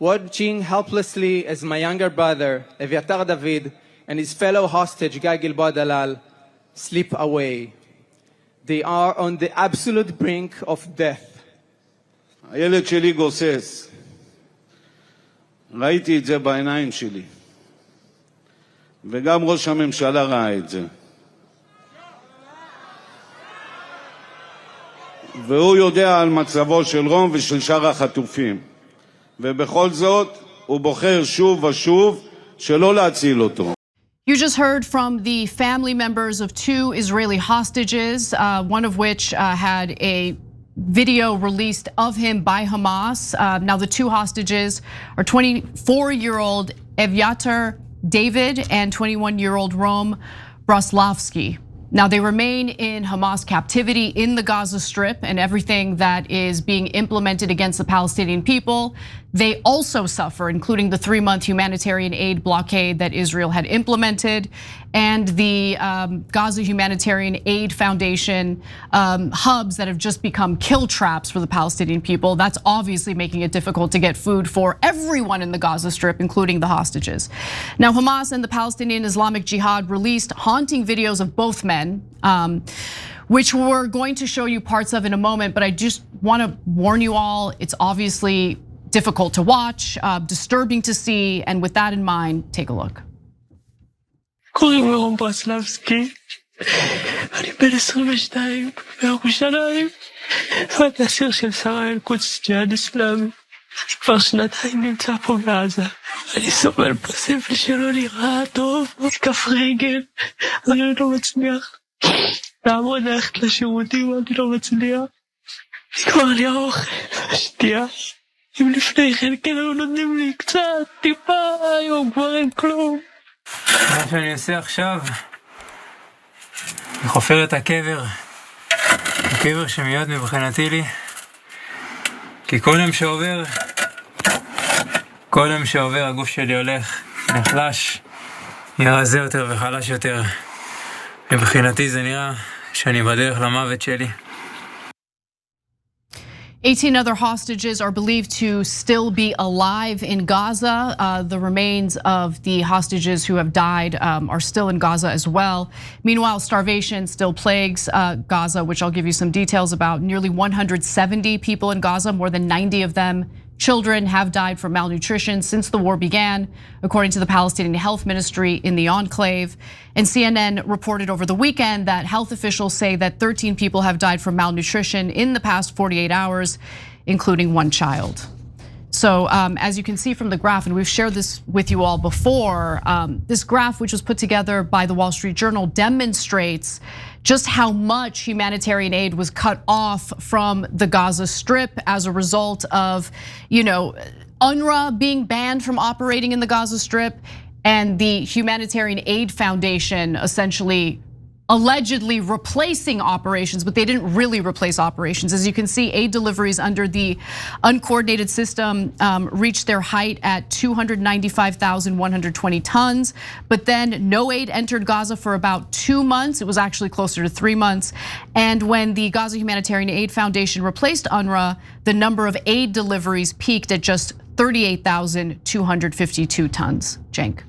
watching helplessly as my younger brother, Evyatar David, and his fellow hostage, Guy Gilboa Dalal, slip away. They are on the absolute brink of death. הילד שלי גוסס. ראיתי את זה בעיניים שלי. וגם ראש הממשלה ראה את זה. והוא יודע על מצבו של רום ושל שאר החטופים. ובכל זאת, הוא בוחר שוב ושוב שלא להציל אותו. You just heard from the family members of two Israeli hostages, one of which had a video released of him by Hamas. Now the two hostages are 24-year-old Evyatar David and 21-year-old Rom Braslavski. Now they remain in Hamas captivity in the Gaza Strip, and everything that is being implemented against the Palestinian people, they also suffer, including the 3-month humanitarian aid blockade that Israel had implemented, and the Gaza Humanitarian Aid Foundation hubs that have just become kill traps for the Palestinian people. That's obviously making it difficult to get food for everyone in the Gaza Strip, including the hostages. Now Hamas and the Palestinian Islamic Jihad released haunting videos of both men, which we're going to show you parts of in a moment, but I just want to warn you all, it's obviously difficult to watch, disturbing to see, and with that in mind, take a look. קוראים לי רום ברסלבסקי, אני בן 22, בירושלים, ואני אסיר של שרה אל-קודס ג'יהאד אסלאמי. כבר שנתיים נמצא פה בעזה. אני סובל פה סבל שלא נראה טוב, כף רגל, אני לא מצליח. לעמוד ללכת לשירותים, אני לא מצליח. נגמר לי האוכל, השתייה. אם לפני כן כאילו נותנים לי קצת, טיפה, היום כבר אין כלום. מה שאני עושה עכשיו, אני חופר את הקבר, הקבר שמיד מבחינתי לי, כי כל יום שעובר הגוף שלי הולך, נחלש, נראה רזה יותר וחלש יותר. מבחינתי זה נראה שאני בדרך למוות שלי. 18 other hostages are believed to still be alive in Gaza. The remains of the hostages who have died are still in Gaza as well. Meanwhile, starvation still plagues Gaza, which I'll give you some details about. Nearly 170 people in Gaza, more than 90 of them children, have died from malnutrition since the war began, according to the Palestinian Health Ministry in the enclave. And CNN reported over the weekend that health officials say that 13 people have died from malnutrition in the past 48 hours, including one child. So as you can see from the graph, and we've shared this with you all before, this graph, which was put together by the Wall Street Journal, demonstrates just how much humanitarian aid was cut off from the Gaza Strip as a result of, UNRWA being banned from operating in the Gaza Strip, and the Humanitarian Aid Foundation essentially allegedly replacing operations, but they didn't really replace operations. As you can see, aid deliveries under the uncoordinated system reached their height at 295,120 tons, but then no aid entered Gaza for about 2 months. It was actually closer to 3 months. And when the Gaza Humanitarian Aid Foundation replaced UNRWA, the number of aid deliveries peaked at just 38,252 tons. Cenk.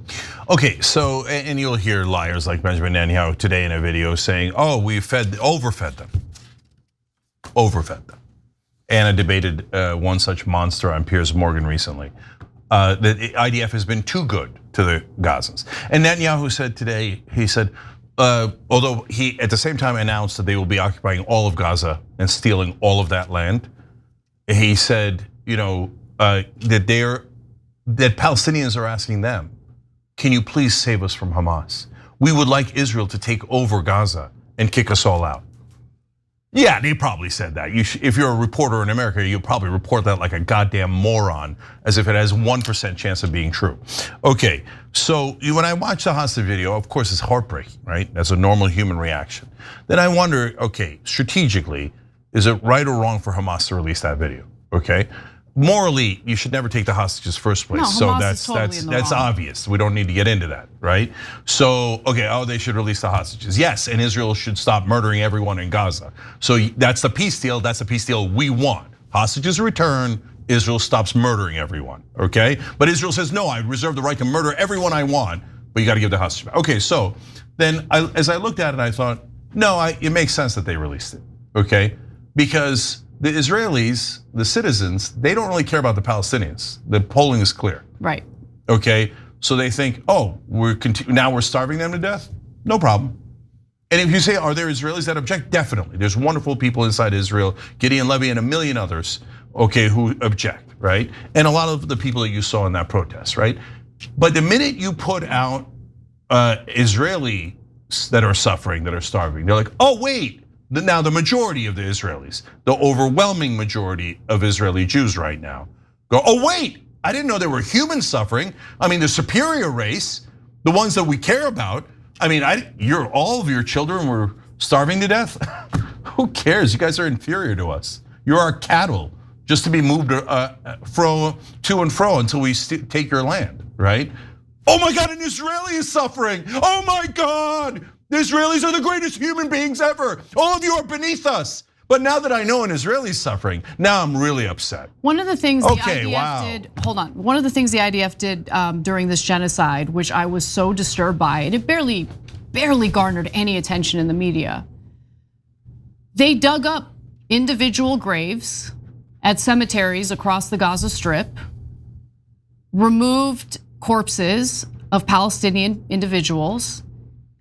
Okay, so, and you'll hear liars like Benjamin Netanyahu today in a video saying, oh, we overfed them. And I debated one such monster on Piers Morgan recently. The IDF has been too good to the Gazans. And Netanyahu said today, he said, although he at the same time announced that they will be occupying all of Gaza and stealing all of that land, he said, that Palestinians are asking them, can you please save us from Hamas? We would like Israel to take over Gaza and kick us all out. Yeah, they probably said that. If you're a reporter in America, you'll probably report that like a goddamn moron, as if it has 1% chance of being true. Okay, so when I watch the hostage video, of course it's heartbreaking, right? That's a normal human reaction. Then I wonder, okay, strategically, is it right or wrong for Hamas to release that video, okay? Morally, you should never take the hostages first place. No, so Hamas that's obvious. We don't need to get into that, right? So, okay, they should release the hostages. Yes, and Israel should stop murdering everyone in Gaza. So that's the peace deal. That's the peace deal we want. Hostages return, Israel stops murdering everyone, okay? But Israel says, no, I reserve the right to murder everyone I want, but you got to give the hostages back. Okay, so then as I looked at it, I thought, no, it makes sense that they released it, okay? Because the Israelis, the citizens, they don't really care about the Palestinians. The polling is clear. Right. Okay, so they think, oh, now we're starving them to death? No problem. And if you say, are there Israelis that object? Definitely. There's wonderful people inside Israel, Gideon Levy and a million others, okay, who object, right? And a lot of the people that you saw in that protest, right? But the minute you put out Israelis that are suffering, that are starving, they're like, oh, wait. Now the majority of the Israelis, the overwhelming majority of Israeli Jews right now go, oh wait, I didn't know there were humans suffering. I mean, the superior race, the ones that we care about. I mean, all of your children were starving to death. Who cares? You guys are inferior to us. You're our cattle, just to be moved to and fro until we take your land, right? Oh my God, an Israeli is suffering. Oh my God. The Israelis are the greatest human beings ever. All of you are beneath us. But now that I know an Israeli is suffering, now I'm really upset. One of the things the IDF did, hold on. One of the things the IDF did during this genocide, which I was so disturbed by, and it barely garnered any attention in the media. They dug up individual graves at cemeteries across the Gaza Strip, removed corpses of Palestinian individuals,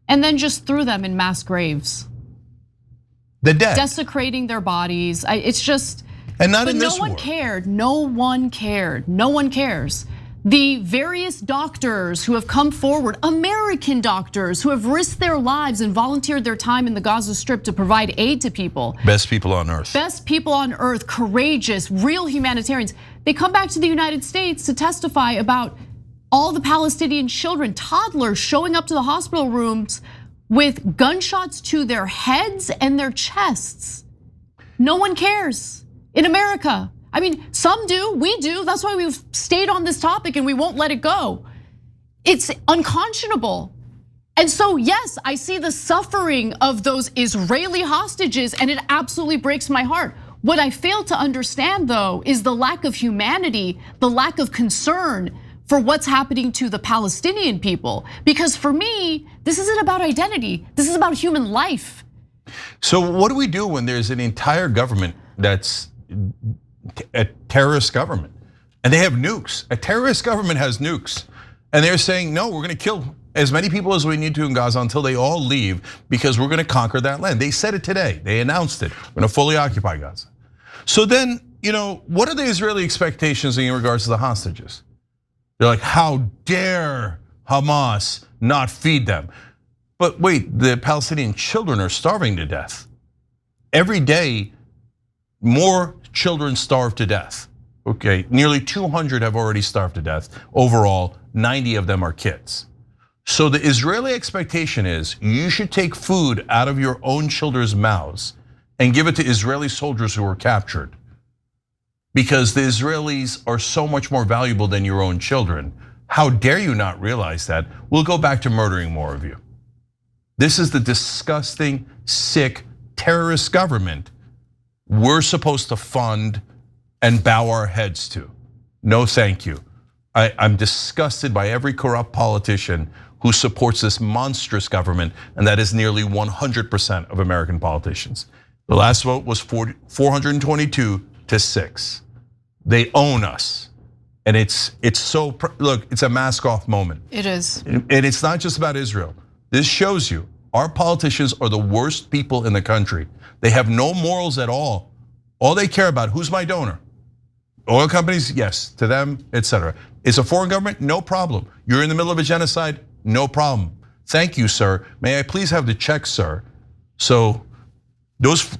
and then just threw them in mass graves. The dead. Desecrating their bodies. It's just, and not in this war. No one cared, no one cared, no one cares. The various doctors who have come forward, American doctors who have risked their lives and volunteered their time in the Gaza Strip to provide aid to people. Best people on earth. Best people on earth, courageous, real humanitarians. They come back to the United States to testify about all the Palestinian children, toddlers showing up to the hospital rooms with gunshots to their heads and their chests. No one cares in America. I mean, some do, we do. That's why we've stayed on this topic and we won't let it go. It's unconscionable. And so, yes, I see the suffering of those Israeli hostages and it absolutely breaks my heart. What I fail to understand, though, is the lack of humanity, the lack of concern for what's happening to the Palestinian people. Because for me, this isn't about identity, this is about human life. So what do we do when there's an entire government that's a terrorist government and they have nukes? A terrorist government has nukes and they're saying, no, we're gonna kill as many people as we need to in Gaza until they all leave because we're gonna conquer that land. They said it today, they announced it, we're gonna fully occupy Gaza. So then, what are the Israeli expectations in regards to the hostages? They're like, how dare Hamas not feed them? But wait, the Palestinian children are starving to death. Every day, more children starve to death. Okay, nearly 200 have already starved to death. Overall, 90 of them are kids. So the Israeli expectation is you should take food out of your own children's mouths and give it to Israeli soldiers who were captured. Because the Israelis are so much more valuable than your own children. How dare you not realize that? We'll go back to murdering more of you. This is the disgusting, sick, terrorist government we're supposed to fund and bow our heads to. No, thank you. I'm disgusted by every corrupt politician who supports this monstrous government, and that is nearly 100% of American politicians. The last vote was 422 to 6. They own us. And it's so, look, it's a mask off moment. It is. And it's not just about Israel. This shows you our politicians are the worst people in the country. They have no morals at all. All they care about, who's my donor? Oil companies, yes, to them, etc. It's a foreign government, no problem. You're in the middle of a genocide, no problem. Thank you, sir. May I please have the check, sir? So those,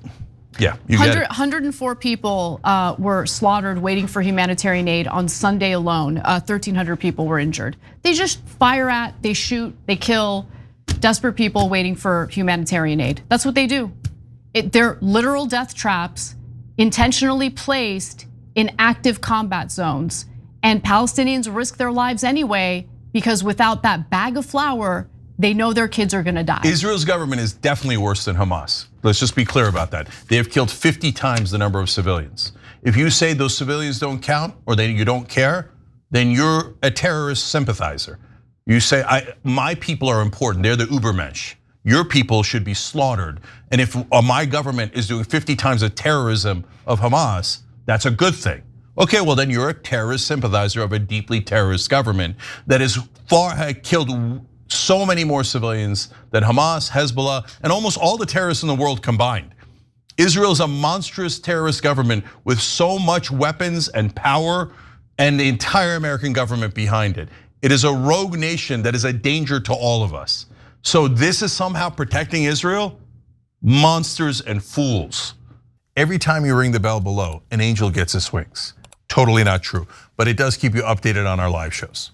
yeah, you get it. 104 people were slaughtered waiting for humanitarian aid on Sunday alone. 1,300 people were injured. They just fire at, they shoot, they kill desperate people waiting for humanitarian aid. That's what they do. They're literal death traps intentionally placed in active combat zones. And Palestinians risk their lives anyway because without that bag of flour, they know their kids are gonna die. Israel's government is definitely worse than Hamas. Let's just be clear about that. They have killed 50 times the number of civilians. If you say those civilians don't count or that you don't care, then you're a terrorist sympathizer. You say, my people are important, they're the Ubermensch. Your people should be slaughtered. And if my government is doing 50 times the terrorism of Hamas, that's a good thing. Okay, well then you're a terrorist sympathizer of a deeply terrorist government that has killed so many more civilians than Hamas, Hezbollah, and almost all the terrorists in the world combined. Israel is a monstrous terrorist government with so much weapons and power and the entire American government behind it. It is a rogue nation that is a danger to all of us. So this is somehow protecting Israel? Monsters and fools. Every time you ring the bell below, an angel gets its wings. Totally not true, but it does keep you updated on our live shows.